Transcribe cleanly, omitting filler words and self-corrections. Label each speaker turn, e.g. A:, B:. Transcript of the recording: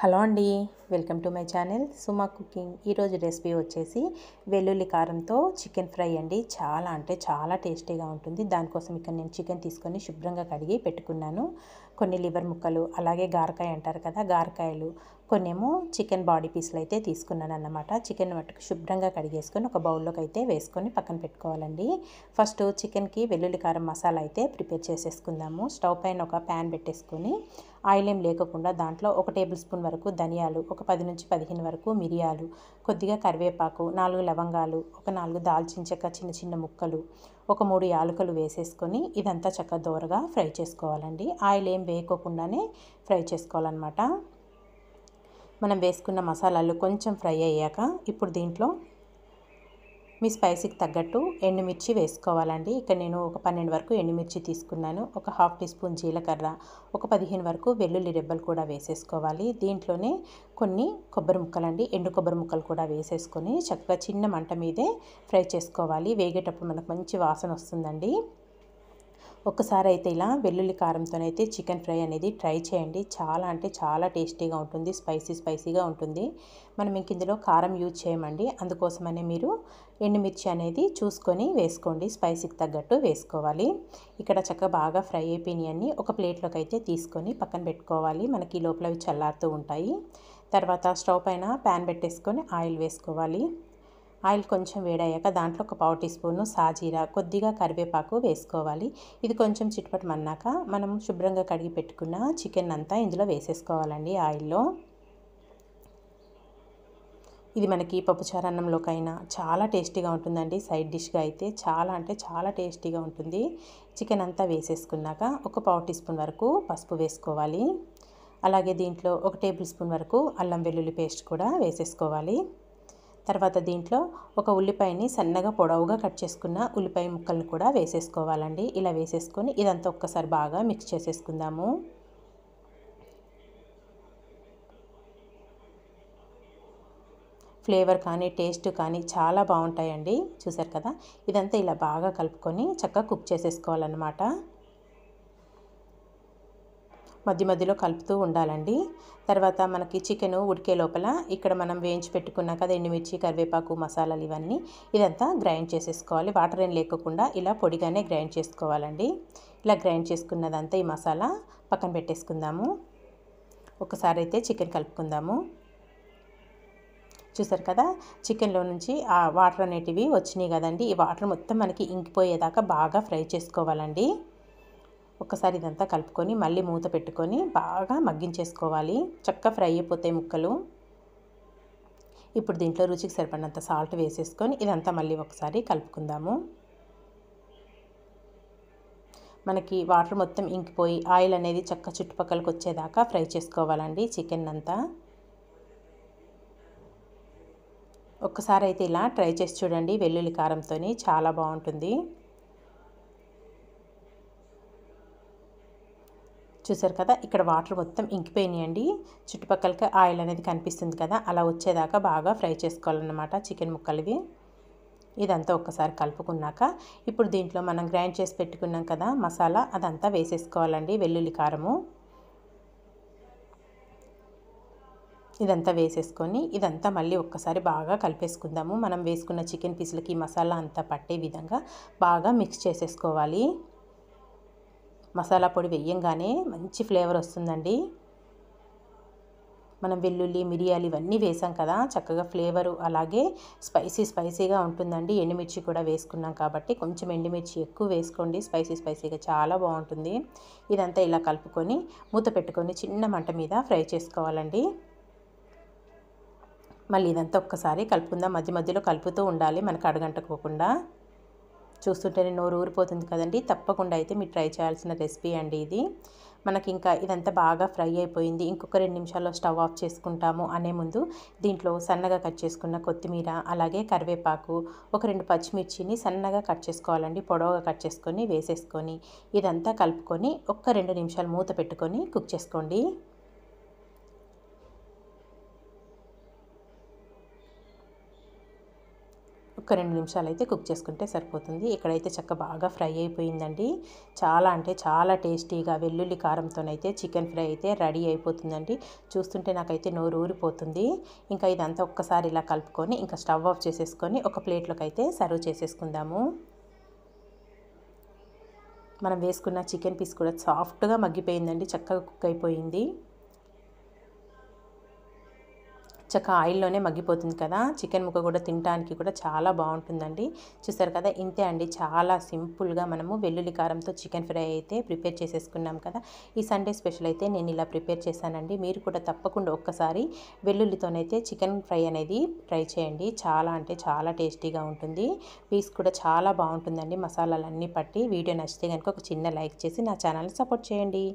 A: Hello అండి, welcome to my channel Suma cooking. ఈరోజు recipe వచ్చేసి వెల్లుల్లి కారంతో చికెన్ ఫ్రై అండి. చాలా అంటే చాలా టేస్టీగా ఉంటుంది. దానికోసం ఇక్కడ నేను చికెన్ తీసుకొని శుభ్రంగా కడిగి పెట్టుకున్నాను. కొన్ని లివర్ ముక్కలు, అలాగే గారకాయ అంటారు కదా, గారకాయలు, కొన్నేమో చికెన్ బాడీ పీస్లు అయితే తీసుకున్నాను అన్నమాట. చికెన్ మట్టుకు శుభ్రంగా కడిగేసుకొని ఒక బౌల్లోకి అయితే వేసుకొని పక్కన పెట్టుకోవాలండి. ఫస్ట్ చికెన్కి వెల్లుల్లి కారం మసాలా అయితే ప్రిపేర్ చేసేసుకుందాము. స్టవ్ పైన ఒక ప్యాన్ పెట్టేసుకొని ఆయిల్ ఏం లేకుండా దాంట్లో 1 టేబుల్ స్పూన్ వరకు ధనియాలు, ఒక 10 నుంచి 15 వరకు మిరియాలు, కొద్దిగా కరివేపాకు, 4 లవంగాలు, ఒక 4 దాల్చిన చెక్క చిన్న చిన్న ముక్కలు, ఒక 3 యాలకులు వేసేసుకొని ఇదంతా చక్కగా దోరగా ఫ్రై చేసుకోవాలండి. ఆయిల్ ఏం వేయకోకుండానే ఫ్రై చేసుకోవాలన్నమాట. మనం వేసుకున్న మసాలాలు కొంచెం ఫ్రై అయ్యాక ఇప్పుడు దీంట్లో మీ స్పైసీకి తగ్గట్టు ఎండుమిర్చి వేసుకోవాలండి. ఇక్కడ నేను ఒక 12 వరకు ఎండుమిర్చి తీసుకున్నాను. ఒక ½ టీ స్పూన్ జీలకర్ర, ఒక 15 వరకు వెల్లుల్లి రెబ్బలు కూడా వేసేసుకోవాలి. దీంట్లోనే కొన్ని కొబ్బరి ముక్కలండి, ఎండు కొబ్బరి ముక్కలు కూడా వేసేసుకొని చక్కగా చిన్న మంట మీదే ఫ్రై చేసుకోవాలి. వేగేటప్పుడు మనకు మంచి వాసన వస్తుందండి. ఒక్కసారి అయితే ఇలా వెల్లుల్లి కారంతోనైతే చికెన్ ఫ్రై అనేది ట్రై చేయండి. చాలా అంటే చాలా టేస్టీగా ఉంటుంది, స్పైసీగా ఉంటుంది. మనం ఇంక ఇందులో కారం యూజ్ చేయమండి, అందుకోసమనే మీరు ఎండుమిర్చి అనేది చూసుకొని వేసుకోండి, స్పైసీకి తగ్గట్టు వేసుకోవాలి. ఇక్కడ చక్కగా బాగా ఫ్రై అయిపోయినాయన్నీ ఒక ప్లేట్లోకి అయితే తీసుకొని పక్కన పెట్టుకోవాలి. మనకి లోపల అవి చల్లారుతూ ఉంటాయి. తర్వాత స్టవ్ పైన ప్యాన్ పెట్టేసుకొని ఆయిల్ వేసుకోవాలి. ఆయిల్ కొంచెం వేడయ్యాక దాంట్లో ఒక ½ టీ స్పూను సాజీరా, కొద్దిగా కరివేపాకు వేసుకోవాలి. ఇది కొంచెం చిటపటమన్నాక మనం శుభ్రంగా కడిగి పెట్టుకున్న చికెన్ అంతా ఇందులో వేసేసుకోవాలండి ఆయిల్లో. ఇది మనకి పప్పుచారు అన్నంలోకైనా చాలా టేస్టీగా ఉంటుందండి. సైడ్ డిష్గా అయితే చాలా అంటే చాలా టేస్టీగా ఉంటుంది. చికెన్ అంతా వేసేసుకున్నాక ఒక ½ టీ స్పూన్ వరకు పసుపు వేసుకోవాలి. అలాగే దీంట్లో 1 టేబుల్ స్పూన్ వరకు అల్లం వెల్లుల్లి పేస్ట్ కూడా వేసేసుకోవాలి. తర్వాత దీంట్లో ఒక ఉల్లిపాయని సన్నగా పొడవుగా కట్ చేసుకున్న ఉల్లిపాయ ముక్కలను కూడా వేసేసుకోవాలండి. ఇలా వేసేసుకొని ఇదంతా ఒక్కసారి బాగా మిక్స్ చేసేసుకుందాము. ఫ్లేవర్ కానీ టేస్ట్ కానీ చాలా బాగుంటాయండి. చూసారు కదా, ఇదంతా ఇలా బాగా కలుపుకొని చక్కగా కుక్ చేసేసుకోవాలన్నమాట. మధ్య మధ్యలో కలుపుతూ ఉండాలండి. తర్వాత మనకి చికెన్ ఉడికే లోపల ఇక్కడ మనం వేయించి పెట్టుకున్నాం కదా ఎండుమిర్చి, కరివేపాకు, మసాలాలు ఇవన్నీ ఇదంతా గ్రైండ్ చేసేసుకోవాలి. వాటర్ ఏం లేకుండా ఇలా పొడిగానే గ్రైండ్ చేసుకోవాలండి. ఇలా గ్రైండ్ చేసుకున్నదంతా ఈ మసాలా పక్కన పెట్టేసుకుందాము. ఒకసారి అయితే చికెన్ కలుపుకుందాము. చూసారు కదా, చికెన్లో నుంచి ఆ వాటర్ అనేటివి వచ్చినాయి కదండి. ఈ వాటర్ మొత్తం మనకి ఇంకిపోయేదాకా బాగా ఫ్రై చేసుకోవాలండి. ఒక్కసారి ఇదంతా కలుపుకొని మళ్ళీ మూత పెట్టుకొని బాగా మగ్గించేసుకోవాలి. చక్కగా ఫ్రై అయిపోతాయి ముక్కలు. ఇప్పుడు దీంట్లో రుచికి సరిపడినంత సాల్ట్ వేసేసుకొని ఇదంతా మళ్ళీ ఒకసారి కలుపుకుందాము. మనకి వాటర్ మొత్తం ఇంకిపోయి ఆయిల్ అనేది చక్కగా చుట్టుపక్కలకు వచ్చేదాకా ఫ్రై చేసుకోవాలండి చికెన్ అంతా. ఒక్కసారి అయితే ఇలా ట్రై చేసి చూడండి, వెల్లుల్లి కారంతో చాలా బాగుంటుంది. చూసారు కదా, ఇక్కడ వాటర్ మొత్తం ఇంకిపోయినాయండి. చుట్టుపక్కలకి ఆయిల్ అనేది కనిపిస్తుంది కదా, అలా వచ్చేదాకా బాగా ఫ్రై చేసుకోవాలన్నమాట చికెన్ ముక్కలవి. ఇదంతా ఒక్కసారి కలుపుకున్నాక ఇప్పుడు దీంట్లో మనం గ్రైండ్ చేసి పెట్టుకున్నాం కదా మసాలా, అదంతా వేసేసుకోవాలండి. వెల్లుల్లి కారము ఇదంతా వేసేసుకొని ఇదంతా మళ్ళీ ఒక్కసారి బాగా కలిపేసుకుందాము. మనం వేసుకున్న చికెన్ పీసులకి మసాలా అంతా పట్టే విధంగా బాగా మిక్స్ చేసేసుకోవాలి. మసాలా పొడి వేయంగానే మంచి ఫ్లేవర్ వస్తుందండి. మనం వెల్లుల్లి, మిరియాలు ఇవన్నీ వేసాం కదా, చక్కగా ఫ్లేవరు అలాగే స్పైసీగా ఉంటుందండి. ఎండుమిర్చి కూడా వేసుకున్నాం కాబట్టి కొంచెం ఎండుమిర్చి ఎక్కువ వేసుకోండి, స్పైసీగా చాలా బాగుంటుంది. ఇదంతా ఇలా కలుపుకొని మూత పెట్టుకొని చిన్న మంట మీద ఫ్రై చేసుకోవాలండి. మళ్ళీ ఇదంతా ఒక్కసారి కలుపుకుందాం. మధ్య మధ్యలో కలుపుతూ ఉండాలి, మనకు అడుగంటకోకుండా. చూస్తుంటేనే నోరు ఊరిపోతుంది కదండి. తప్పకుండా అయితే మీరు ట్రై చేయాల్సిన రెసిపీ అండి ఇది. మనకి ఇంకా ఇదంతా బాగా ఫ్రై అయిపోయింది, ఇంకొక 2 నిమిషాల్లో స్టవ్ ఆఫ్ చేసుకుంటాము అనే ముందు దీంట్లో సన్నగా కట్ చేసుకున్న కొత్తిమీర, అలాగే కరివేపాకు, ఒక 2 పచ్చిమిర్చిని సన్నగా కట్ చేసుకోవాలండి, పొడవుగా కట్ చేసుకొని వేసేసుకొని ఇదంతా కలుపుకొని ఒక్క 2 నిమిషాలు మూత పెట్టుకొని కుక్ చేసుకోండి. ఒక్క 2 నిమిషాలు అయితే కుక్ చేసుకుంటే సరిపోతుంది. ఇక్కడైతే బాగా ఫ్రై అయిపోయిందండి. చాలా అంటే చాలా టేస్టీగా వెల్లుల్లి కారంతోనైతే చికెన్ ఫ్రై అయితే రెడీ అయిపోతుందండి. చూస్తుంటే నాకైతే నోరు ఊరిపోతుంది. ఇంకా ఇదంతా ఒక్కసారి ఇలా కలుపుకొని ఇంకా స్టవ్ ఆఫ్ చేసేసుకొని ఒక ప్లేట్లోకి అయితే సర్వ్ చేసేసుకుందాము. మనం వేసుకున్న చికెన్ పీస్ కూడా సాఫ్ట్గా మగ్గిపోయిందండి, చక్కగా కుక్ అయిపోయింది. ఆయిల్లోనే మగ్గిపోతుంది కదా. చికెన్ ముక్క కూడా తినడానికి కూడా చాలా బాగుంటుందండి. చూసారు కదా, ఇంతే అండి. చాలా సింపుల్గా మనము వెల్లుల్లి కారంతో చికెన్ ఫ్రై అయితే ప్రిపేర్ చేసేసుకున్నాం కదా. ఈ సండే స్పెషల్ అయితే నేను ఇలా ప్రిపేర్ చేశానండి. మీరు కూడా తప్పకుండా ఒక్కసారి వెల్లుల్లితోనైతే చికెన్ ఫ్రై అనేది ట్రై చేయండి. చాలా అంటే చాలా టేస్టీగా ఉంటుంది. పీస్ కూడా చాలా బాగుంటుందండి మసాలాలన్నీ పట్టి. వీడియో నచ్చితే కనుక ఒక చిన్న లైక్ చేసి నా ఛానల్ని సపోర్ట్ చేయండి.